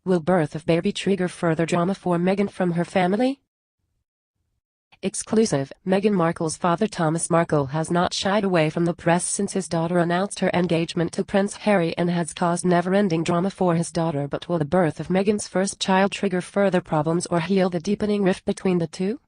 Will birth of baby trigger further drama for Meghan from her family? Exclusive. Meghan Markle's father Thomas Markle has not shied away from the press since his daughter announced her engagement to Prince Harry and has caused never-ending drama for his daughter. But will the birth of Meghan's first child trigger further problems or heal the deepening rift between the two?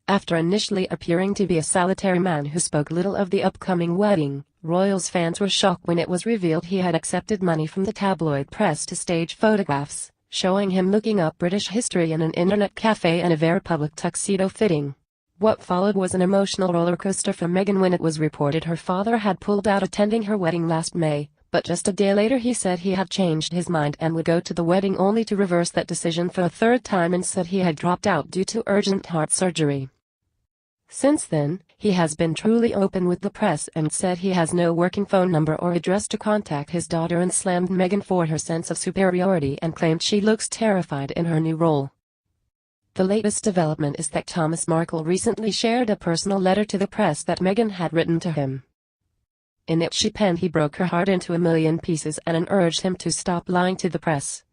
After initially appearing to be a solitary man who spoke little of the upcoming wedding, Royals fans were shocked when it was revealed he had accepted money from the tabloid press to stage photographs, showing him looking up British history in an internet cafe in a very public tuxedo fitting. What followed was an emotional rollercoaster for Meghan when it was reported her father had pulled out attending her wedding last May, but just a day later he said he had changed his mind and would go to the wedding, only to reverse that decision for a third time and said he had dropped out due to urgent heart surgery. Since then, he has been truly open with the press and said he has no working phone number or address to contact his daughter, and slammed Meghan for her sense of superiority and claimed she looks terrified in her new role. The latest development is that Thomas Markle recently shared a personal letter to the press that Meghan had written to him. In it she penned he broke her heart into a million pieces and urged him to stop lying to the press.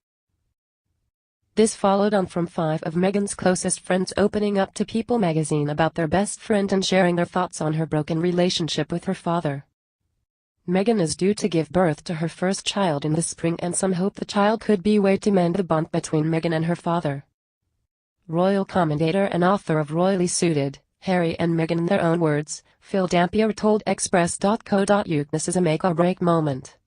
This followed on from 5 of Meghan's closest friends opening up to People magazine about their best friend and sharing their thoughts on her broken relationship with her father. Meghan is due to give birth to her first child in the spring, and some hope the child could be a way to mend the bond between Meghan and her father. Royal commentator and author of Royally Suited, Harry and Meghan in their own words, Phil Dampier told Express.co.uk this is a make-or-break moment.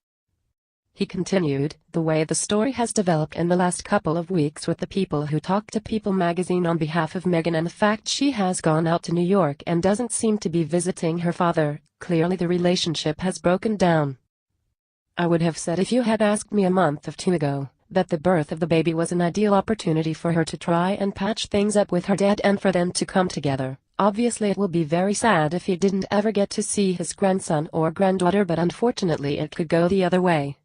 He continued, the way the story has developed in the last couple of weeks with the people who talked to People magazine on behalf of Meghan and the fact she has gone out to New York and doesn't seem to be visiting her father, clearly the relationship has broken down. I would have said if you had asked me a month or two ago that the birth of the baby was an ideal opportunity for her to try and patch things up with her dad and for them to come together. Obviously it will be very sad if he didn't ever get to see his grandson or granddaughter, but unfortunately it could go the other way.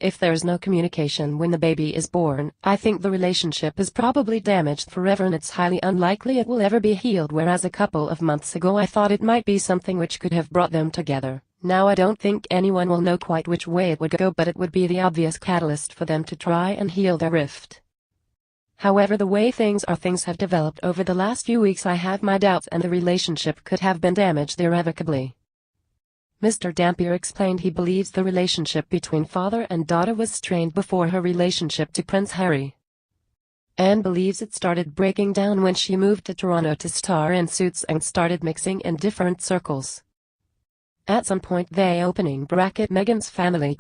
If there's no communication when the baby is born, I think the relationship is probably damaged forever and it's highly unlikely it will ever be healed, whereas a couple of months ago I thought it might be something which could have brought them together. Now I don't think anyone will know quite which way it would go, but it would be the obvious catalyst for them to try and heal their rift. However, the way things have developed over the last few weeks, I have my doubts and the relationship could have been damaged irrevocably. Mr. Dampier explained he believes the relationship between father and daughter was strained before her relationship to Prince Harry, and believes it started breaking down when she moved to Toronto to star in Suits and started mixing in different circles. At some point they Meghan's family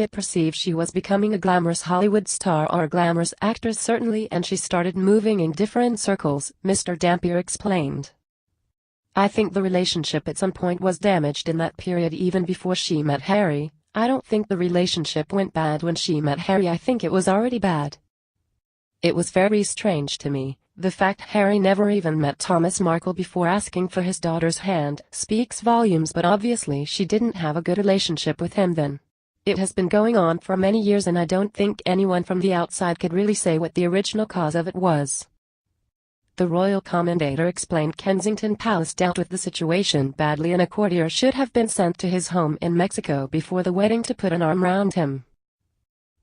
perceived she was becoming a glamorous Hollywood star or a glamorous actress certainly, and she started moving in different circles, Mr. Dampier explained. I think the relationship at some point was damaged in that period even before she met Harry. I don't think the relationship went bad when she met Harry, I think it was already bad. It was very strange to me. The fact Harry never even met Thomas Markle before asking for his daughter's hand speaks volumes, but obviously she didn't have a good relationship with him then. It has been going on for many years and I don't think anyone from the outside could really say what the original cause of it was. The royal commentator explained Kensington Palace dealt with the situation badly and a courtier should have been sent to his home in Mexico before the wedding to put an arm around him.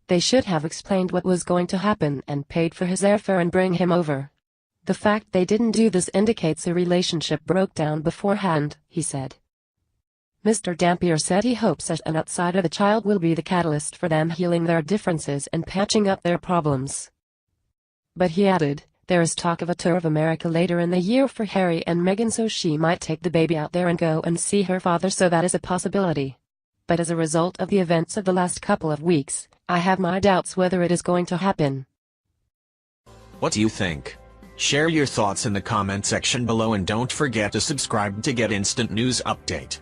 They should have explained what was going to happen and paid for his airfare and bring him over. The fact they didn't do this indicates the relationship broke down beforehand, he said. Mr. Dampier said he hopes that an outsider the child will be the catalyst for them healing their differences and patching up their problems. But he added, there is talk of a tour of America later in the year for Harry and Meghan, so she might take the baby out there and go and see her father, so that is a possibility. But as a result of the events of the last couple of weeks, I have my doubts whether it is going to happen. What do you think? Share your thoughts in the comment section below and don't forget to subscribe to get instant news update.